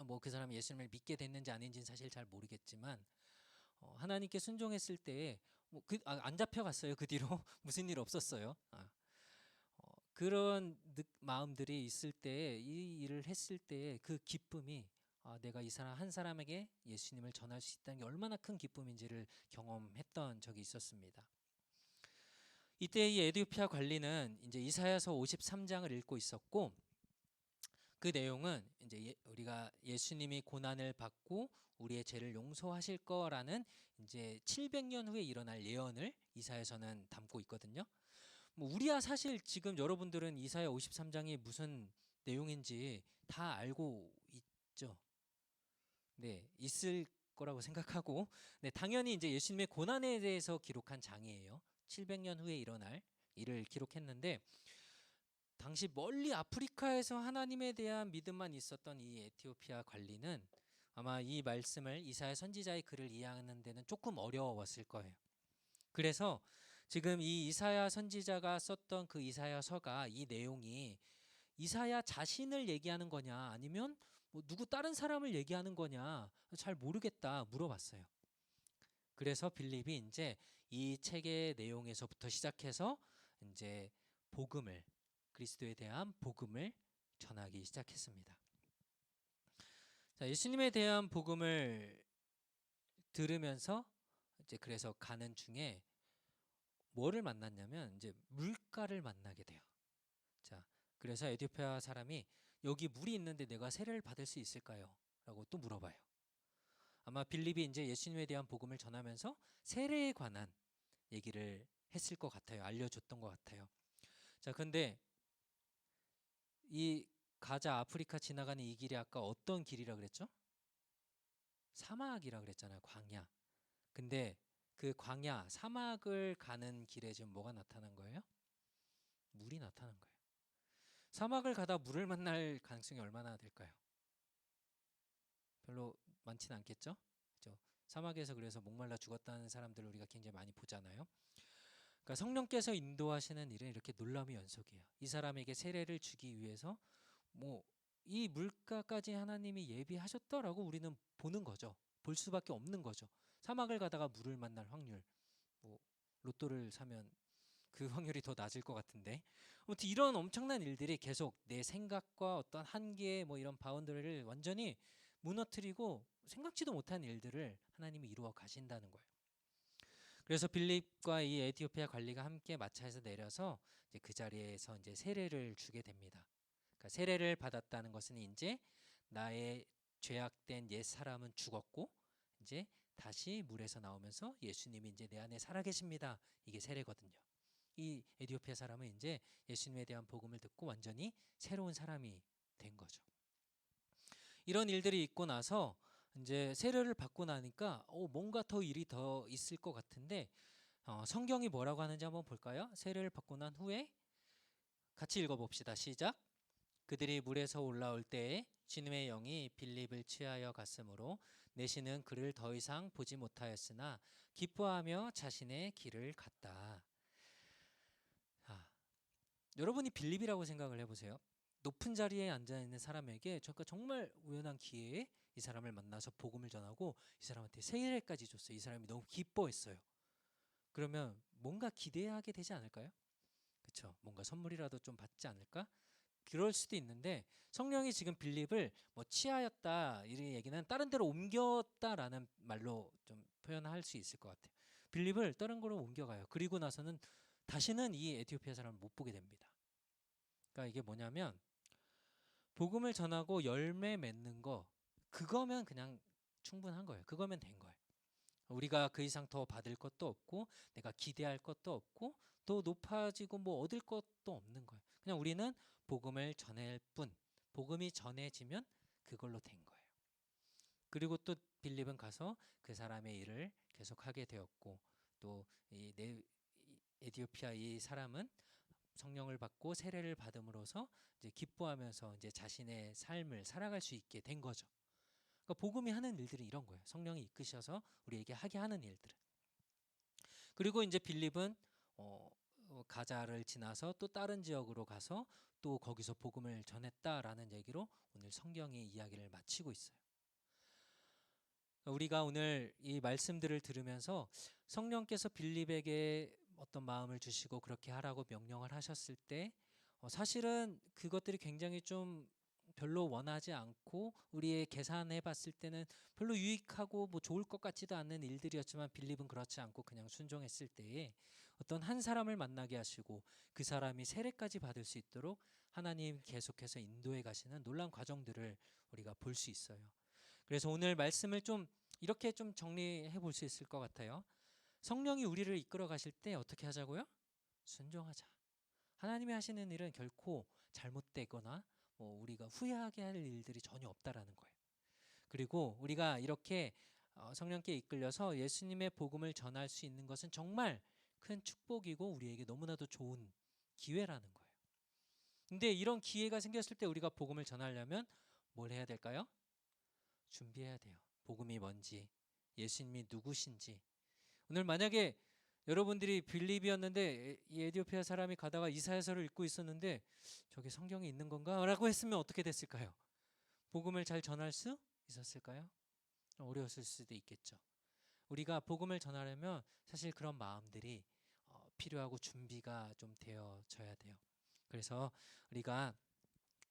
뭐 그 사람이 예수님을 믿게 됐는지 아닌지는 사실 잘 모르겠지만 하나님께 순종했을 때에 안 잡혀갔어요. 그 뒤로 무슨 일 없었어요. 그런 마음들이 있을 때, 이 일을 했을 때 그 기쁨이, 내가 이 사람 한 사람에게 예수님을 전할 수 있다는 게 얼마나 큰 기쁨인지를 경험했던 적이 있었습니다. 이때 이 에디오피아 관리는 이제 이사야서 53장을 읽고 있었고, 그 내용은 이제 우리가 예수님이 고난을 받고 우리의 죄를 용서하실 거라는 이제 700년 후에 일어날 예언을 이사야서는 담고 있거든요. 뭐 우리야 사실 지금 여러분들은 이사야 53장이 무슨 내용인지 다 알고 있죠. 네, 있을 거라고 생각하고, 네, 당연히 이제 예수님의 고난에 대해서 기록한 장이에요. 700년 후에 일어날 일을 기록했는데, 당시 멀리 아프리카에서 하나님에 대한 믿음만 있었던 이 에티오피아 관리는 아마 이 말씀을, 이사야 선지자의 글을 이해하는 데는 조금 어려웠을 거예요. 그래서 지금 이 이사야 선지자가 썼던 그 이사야서가, 이 내용이 이사야 자신을 얘기하는 거냐 아니면 뭐 누구 다른 사람을 얘기하는 거냐 잘 모르겠다 물어봤어요. 그래서 빌립이 이제 이 책의 내용에서부터 시작해서 이제 복음을, 그리스도에 대한 복음을 전하기 시작했습니다. 자, 예수님에 대한 복음을 들으면서 이제 그래서 가는 중에 뭐를 만났냐면 이제 물가를 만나게 돼요. 자, 그래서 에디오피아 사람이 여기 물이 있는데 내가 세례를 받을 수 있을까요? 라고 또 물어봐요. 아마 빌립이 이제 예수님에 대한 복음을 전하면서 세례에 관한 얘기를 했을 것 같아요. 알려줬던 것 같아요. 자, 근데 이 가자 아프리카 지나가는 이 길이 아까 어떤 길이라 그랬죠? 사막이라 그랬잖아요. 광야. 근데 그 광야, 사막을 가는 길에 지금 뭐가 나타난 거예요? 물이 나타난 거예요. 사막을 가다 물을 만날 가능성이 얼마나 될까요? 별로 많지는 않겠죠? 그렇죠? 사막에서 그래서 목말라 죽었다는 사람들을 우리가 굉장히 많이 보잖아요. 그러니까 성령께서 인도하시는 일은 이렇게 놀라움의 연속이에요. 이 사람에게 세례를 주기 위해서 뭐 이 물가까지 하나님이 예비하셨다라고 우리는 보는 거죠. 볼 수밖에 없는 거죠. 사막을 가다가 물을 만날 확률, 뭐 로또를 사면 그 확률이 더 낮을 것 같은데, 아무튼 이런 엄청난 일들이 계속 내 생각과 어떤 한계의 뭐 이런 바운더리를 완전히 무너뜨리고 생각지도 못한 일들을 하나님이 이루어 가신다는 거예요. 그래서 빌립과 이 에티오피아 관리가 함께 마차에서 내려서 이제 그 자리에서 이제 세례를 주게 됩니다. 그러니까 세례를 받았다는 것은 이제 나의 죄악된 옛 사람은 죽었고 이제 다시 물에서 나오면서 예수님이 이제 내 안에 살아계십니다. 이게 세례거든요. 이 에티오피아 사람은 이제 예수님에 대한 복음을 듣고 완전히 새로운 사람이 된 거죠. 이런 일들이 있고 나서 이제 세례를 받고 나니까 뭔가 더 일이 더 있을 것 같은데, 성경이 뭐라고 하는지 한번 볼까요? 세례를 받고 난 후에 같이 읽어봅시다. 시작. 그들이 물에서 올라올 때에 주님의 영이 빌립을 취하여 갔으므로 내시는 그를 더 이상 보지 못하였으나 기뻐하며 자신의 길을 갔다. 여러분이 빌립이라고 생각을 해보세요. 높은 자리에 앉아있는 사람에게 정말 우연한 기회에 이 사람을 만나서 복음을 전하고 이 사람한테 세례까지 줬어요. 이 사람이 너무 기뻐했어요. 그러면 뭔가 기대하게 되지 않을까요? 그렇죠. 뭔가 선물이라도 좀 받지 않을까? 그럴 수도 있는데, 성령이 지금 빌립을 뭐 취하였다 이 얘기는 다른 데로 옮겼다라는 말로 좀 표현할 수 있을 것 같아요. 빌립을 다른 곳으로 옮겨가요. 그리고 나서는 다시는 이 에티오피아 사람을 못 보게 됩니다. 그러니까 이게 뭐냐면, 복음을 전하고 열매 맺는 거, 그거면 그냥 충분한 거예요. 그거면 된 거예요. 우리가 그 이상 더 받을 것도 없고 내가 기대할 것도 없고 더 높아지고 뭐 얻을 것도 없는 거예요. 그냥 우리는 복음을 전할 뿐, 복음이 전해지면 그걸로 된 거예요. 그리고 또 빌립은 가서 그 사람의 일을 계속하게 되었고, 또 이 에티오피아 이 사람은 성령을 받고 세례를 받음으로써 이제 기뻐하면서 이제 자신의 삶을 살아갈 수 있게 된 거죠. 그러니까 복음이 하는 일들이 이런 거예요. 성령이 이끄셔서 우리에게 하게 하는 일들은. 그리고 이제 빌립은 가자를 지나서 또 다른 지역으로 가서 또 거기서 복음을 전했다라는 얘기로 오늘 성경이 이야기를 마치고 있어요. 우리가 오늘 이 말씀들을 들으면서 성령께서 빌립에게 어떤 마음을 주시고 그렇게 하라고 명령을 하셨을 때 사실은 그것들이 굉장히 좀 별로 원하지 않고 우리의 계산해 봤을 때는 별로 유익하고 뭐 좋을 것 같지도 않는 일들이었지만 빌립은 그렇지 않고 그냥 순종했을 때에 어떤 한 사람을 만나게 하시고 그 사람이 세례까지 받을 수 있도록 하나님 계속해서 인도해 가시는 놀라운 과정들을 우리가 볼 수 있어요. 그래서 오늘 말씀을 좀 이렇게 좀 정리해 볼 수 있을 것 같아요. 성령이 우리를 이끌어 가실 때 어떻게 하자고요? 순종하자. 하나님이 하시는 일은 결코 잘못되거나 우리가 후회하게 할 일들이 전혀 없다라는 거예요. 그리고 우리가 이렇게 성령께 이끌려서 예수님의 복음을 전할 수 있는 것은 정말 큰 축복이고 우리에게 너무나도 좋은 기회라는 거예요. 근데 이런 기회가 생겼을 때 우리가 복음을 전하려면 뭘 해야 될까요? 준비해야 돼요. 복음이 뭔지, 예수님이 누구신지. 오늘 만약에 여러분들이 빌립이었는데 이 에티오피아 사람이 가다가 이사야서를 읽고 있었는데 저게 성경에 있는 건가? 라고 했으면 어떻게 됐을까요? 복음을 잘 전할 수 있었을까요? 어려웠을 수도 있겠죠. 우리가 복음을 전하려면 사실 그런 마음들이 필요하고 준비가 좀 되어져야 돼요. 그래서 우리가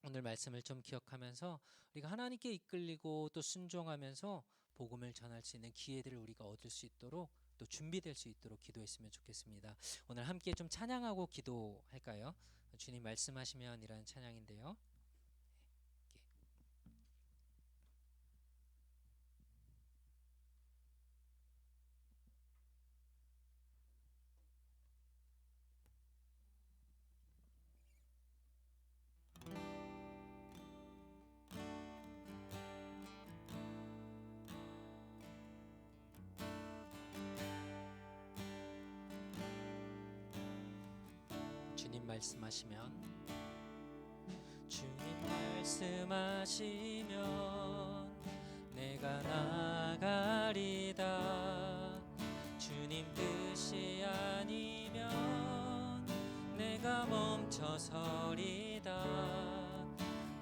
오늘 말씀을 좀 기억하면서 우리가 하나님께 이끌리고 또 순종하면서 복음을 전할 수 있는 기회들을 우리가 얻을 수 있도록 또 준비될 수 있도록 기도했으면 좋겠습니다. 오늘 함께 좀 찬양하고 기도할까요? 주님 말씀하시면 이라는 찬양인데요. 주님 말씀하시면 주님 말씀하시면 내가 나가리다. 주님 뜻이 아니면 내가 멈춰서리다.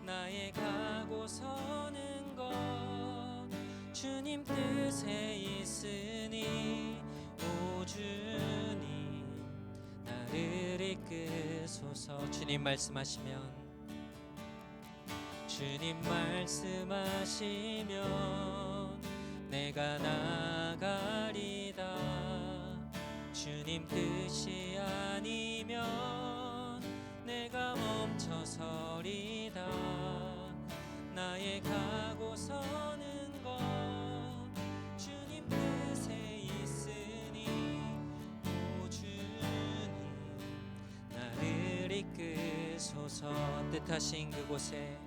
나의 가고 서는 것 주님 뜻에 있으니 오 주님 나를 이끄소서. 주님 말씀하시면 주님 말씀하시면 내가 나가리다. 주님 뜻이 아니면 내가 멈춰서리다. 나의 가고 서는 것 주님 뜻에 있으니 오 주님 나를 이끄소서. 뜻하신 그곳에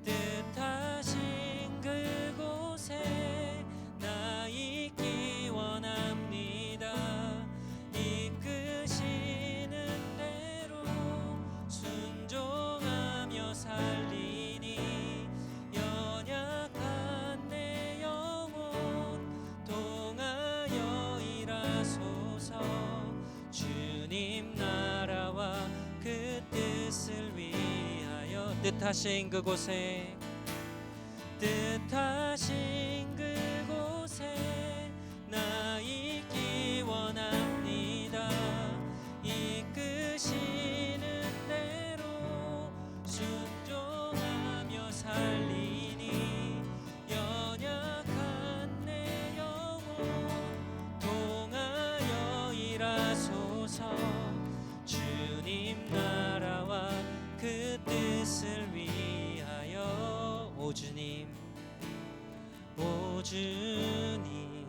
뜻하신 그곳에 나 있기 원합니다. 이끄시는 대로 순종하며 살리니 연약한 내 영혼 통하여 일하소서. 주님 나라와 그 뜻을 위하여 뜻하신 그곳에 뜻하신 그곳에 나 있기 원합니다. 이끄시는 대로 순종하며 살리니 연약한 내 영혼 통하여 일하소서. 주님 나라와 그 뜻을 위하여 오 주님 오 주님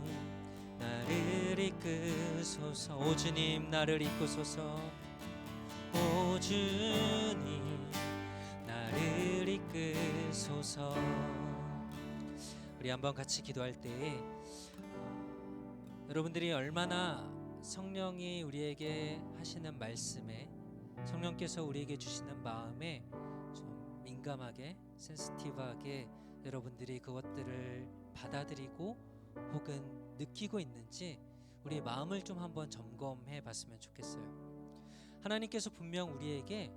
나를 이끄소서. 오 주님 나를 이끄소서. 오 주님 나를 이끄소서. 우리 한번 같이 기도할 때에 여러분들이 얼마나 성령이 우리에게 하시는 말씀에 성령께서 우리에게 주시는 마음에 좀 민감하게 센시티브하게 여러분들이 그것들을 받아들이고 혹은 느끼고 있는지 우리 마음을 좀 한번 점검해 봤으면 좋겠어요. 하나님께서 분명 우리에게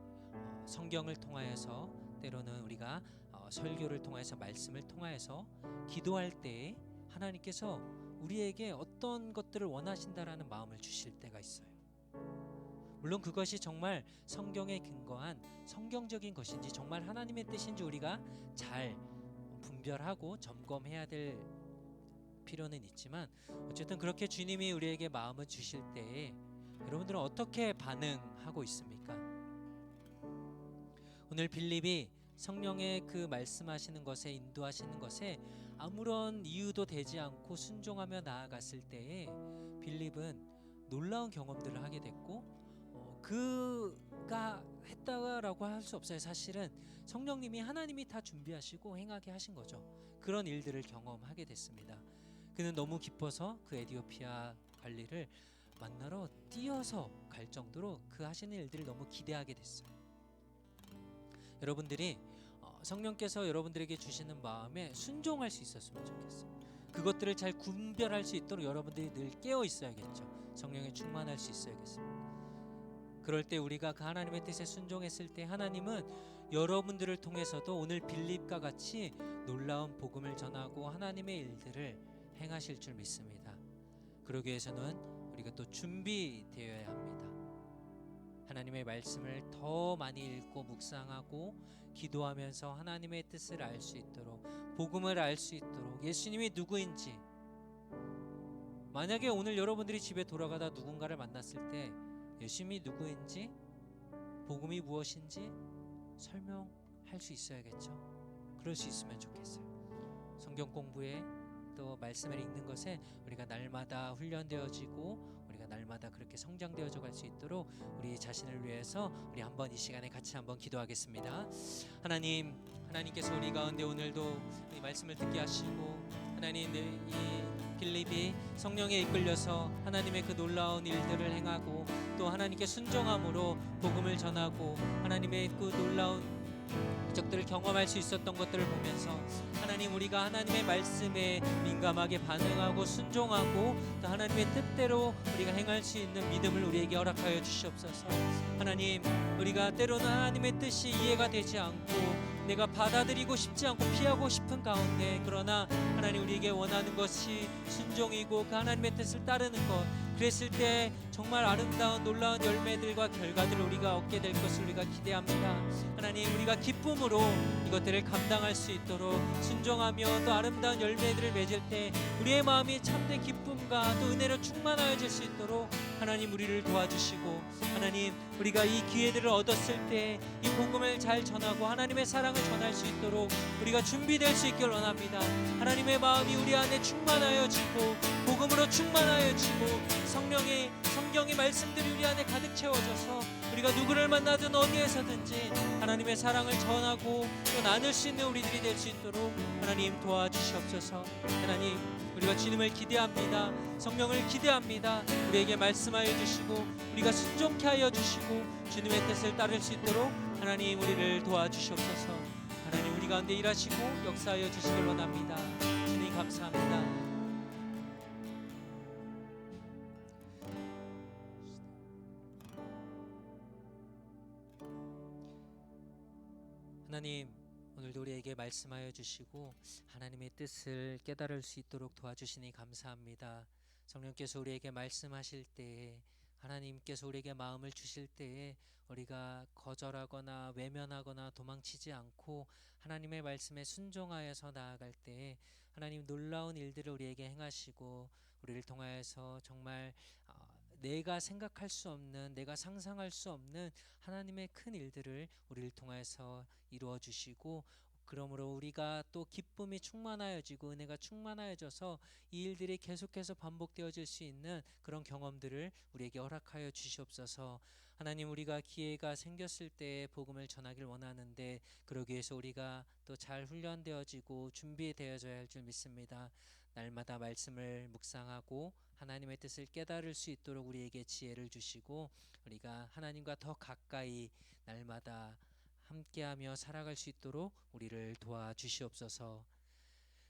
성경을 통하여서 때로는 우리가 설교를 통해서 말씀을 통하여서 기도할 때에 하나님께서 우리에게 어떤 것들을 원하신다라는 마음을 주실 때가 있어요. 물론 그것이 정말 성경에 근거한 성경적인 것인지 정말 하나님의 뜻인지 우리가 잘 분별하고 점검해야 될 필요는 있지만, 어쨌든 그렇게 주님이 우리에게 마음을 주실 때에 여러분들은 어떻게 반응하고 있습니까? 오늘 빌립이 성령의 그 말씀하시는 것에, 인도하시는 것에 아무런 이유도 되지 않고 순종하며 나아갔을 때에 빌립은 놀라운 경험들을 하게 됐고, 그가 했다라고 할 수 없어요. 사실은 성령님이, 하나님이 다 준비하시고 행하게 하신 거죠. 그런 일들을 경험하게 됐습니다. 그는 너무 기뻐서 그 에디오피아 관리를 만나러 뛰어서 갈 정도로 그 하시는 일들을 너무 기대하게 됐어요. 여러분들이 성령께서 여러분들에게 주시는 마음에 순종할 수 있었으면 좋겠어요. 그것들을 잘 분별할 수 있도록 여러분들이 늘 깨어 있어야겠죠. 성령에 충만할 수 있어야겠습니다. 그럴 때 우리가 그 하나님의 뜻에 순종했을 때 하나님은 여러분들을 통해서도 오늘 빌립과 같이 놀라운 복음을 전하고 하나님의 일들을 행하실 줄 믿습니다. 그러기 위해서는 우리가 또 준비되어야 합니다. 하나님의 말씀을 더 많이 읽고 묵상하고 기도하면서 하나님의 뜻을 알 수 있도록, 복음을 알 수 있도록, 예수님이 누구인지, 만약에 오늘 여러분들이 집에 돌아가다 누군가를 만났을 때 예수님이 누구인지, 복음이 무엇인지 설명할 수 있어야겠죠. 그럴 수 있으면 좋겠어요. 성경 공부에 또 말씀을 읽는 것에 우리가 날마다 훈련되어지고 우리가 날마다 그렇게 성장되어져 갈 수 있도록 우리 자신을 위해서 우리 한번 이 시간에 같이 한번 기도하겠습니다. 하나님께서 우리 가운데 오늘도 이 말씀을 듣게 하시고, 하나님, 이 빌립이 성령에 이끌려서 하나님의 그 놀라운 일들을 행하고 또 하나님께 순종함으로 복음을 전하고 하나님의 그 놀라운 적들을 경험할 수 있었던 것들을 보면서, 하나님, 우리가 하나님의 말씀에 민감하게 반응하고 순종하고 또 하나님의 뜻대로 우리가 행할 수 있는 믿음을 우리에게 허락하여 주시옵소서. 하나님, 우리가 때로는 하나님의 뜻이 이해가 되지 않고 내가 받아들이고 싶지 않고 피하고 싶은 가운데, 그러나 하나님, 우리에게 원하는 것이 순종이고 그 하나님의 뜻을 따르는 것, 그랬을 때 정말 아름다운 놀라운 열매들과 결과들을 우리가 얻게 될 것을 우리가 기대합니다. 하나님, 우리가 기쁨으로 이것들을 감당할 수 있도록 순종하며 또 아름다운 열매들을 맺을 때 우리의 마음이 참된 기쁨과 또 은혜로 충만하여질 수 있도록 하나님, 우리를 도와주시고, 하나님, 우리가 이 기회들을 얻었을 때 이 복음을 잘 전하고 하나님의 사랑을 전할 수 있도록 우리가 준비될 수 있길 원합니다. 하나님의 마음이 우리 안에 충만하여지고 복음으로 충만하여지고 성경의 말씀들이 우리 안에 가득 채워져서 우리가 누구를 만나든 어디에서든지 하나님의 사랑을 전하고 또 나눌 수 있는 우리들이 될 수 있도록 하나님 도와주시옵소서. 하나님, 우리가 주님을 기대합니다. 성령을 기대합니다. 우리에게 말씀하여 주시고 우리가 순종케 하여 주시고 주님의 뜻을 따를 수 있도록 하나님, 우리를 도와주시옵소서. 하나님, 우리 가운데 일하시고 역사하여 주시길 원합니다. 주님 감사합니다. 하나님, 오늘도 우리에게 말씀하여 주시고 하나님의 뜻을 깨달을 수 있도록 도와주시니 감사합니다. 성령께서 우리에게 말씀하실 때에, 하나님께서 우리에게 마음을 주실 때에 우리가 거절하거나 외면하거나 도망치지 않고 하나님의 말씀에 순종하여서 나아갈 때에 하나님, 놀라운 일들을 우리에게 행하시고 우리를 통하여서 정말 내가 생각할 수 없는, 내가 상상할 수 없는 하나님의 큰 일들을 우리를 통해서 이루어 주시고, 그러므로 우리가 또 기쁨이 충만하여지고 은혜가 충만하여져서 이 일들이 계속해서 반복되어질 수 있는 그런 경험들을 우리에게 허락하여 주시옵소서. 하나님, 우리가 기회가 생겼을 때 복음을 전하길 원하는데 그러기 위해서 우리가 또 잘 훈련되어지고 준비되어져야 할 줄 믿습니다. 날마다 말씀을 묵상하고 하나님의 뜻을 깨달을 수 있도록 우리에게 지혜를 주시고 우리가 하나님과 더 가까이 날마다 함께하며 살아갈 수 있도록 우리를 도와주시옵소서.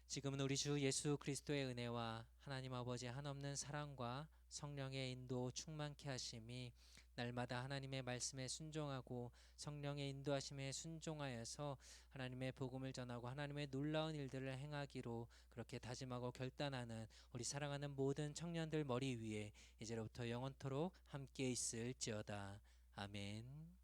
지금은 우리 주 예수 그리스도의 은혜와 하나님 아버지의 한없는 사랑과 성령의 인도 충만케 하심이 날마다 하나님의 말씀에 순종하고 성령의 인도하심에 순종하여서 하나님의 복음을 전하고 하나님의 놀라운 일들을 행하기로 그렇게 다짐하고 결단하는 우리 사랑하는 모든 청년들 머리 위에 이제로부터 영원토록 함께 있을지어다. 아멘.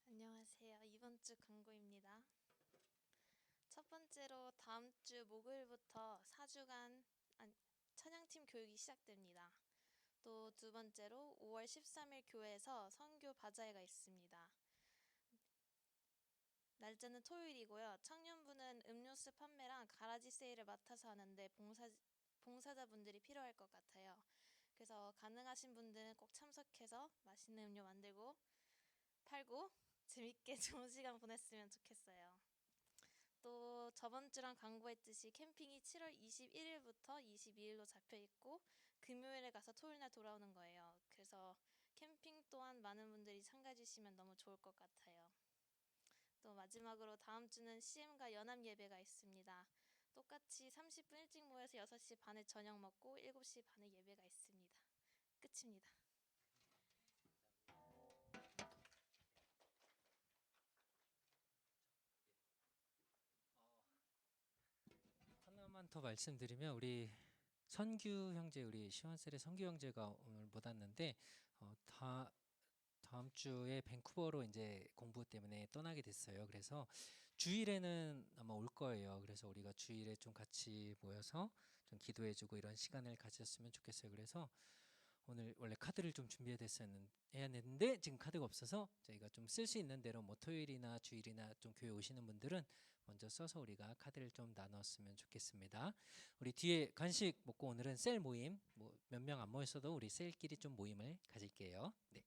안녕하세요. 이번 주 광고입니다. 첫 번째로 다음 주 목요일부터 4주간 찬양팀 교육이 시작됩니다. 또 두 번째로 5월 13일 교회에서 선교 바자회가 있습니다. 날짜는 토요일이고요. 청년부는 음료수 판매랑 가라지 세일을 맡아서 하는데 봉사자분들이 필요할 것 같아요. 그래서 가능하신 분들은 꼭 참석해서 맛있는 음료 만들고 팔고 재밌게 좋은 시간 보냈으면 좋겠어요. 또 저번 주랑 광고했듯이 캠핑이 7월 21일부터 22일로 잡혀 있고 금요일에 가서 토요일날 돌아오는 거예요. 그래서 캠핑 또한 많은 분들이 참가해 주시면 너무 좋을 것 같아요. 또 마지막으로 다음 주는 CM과 연합 예배가 있습니다. 똑같이 30분 일찍 모여서 6시 반에 저녁 먹고 7시 반에 예배가 있습니다. 끝입니다.
하나만 더 말씀드리면 우리 선규 형제, 우리 시원셀의 선규 형제가 오늘 못 왔는데 다음 주에 밴쿠버로 이제 공부 때문에 떠나게 됐어요. 그래서 주일에는 아마 올 거예요. 그래서 우리가 주일에 좀 같이 모여서 좀 기도해주고 이런 시간을 가졌으면 좋겠어요. 그래서 오늘 원래 카드를 좀 해야 했는데 지금 카드가 없어서 저희가 좀 쓸 수 있는 대로 뭐 토요일이나 주일이나 좀 교회 오시는 분들은 먼저 써서 우리가 카드를 좀 나눴으면 좋겠습니다. 우리 뒤에 간식 먹고 오늘은 셀 모임, 뭐 몇 명 안 모였어도 우리 셀끼리 좀 모임을 가질게요. 네.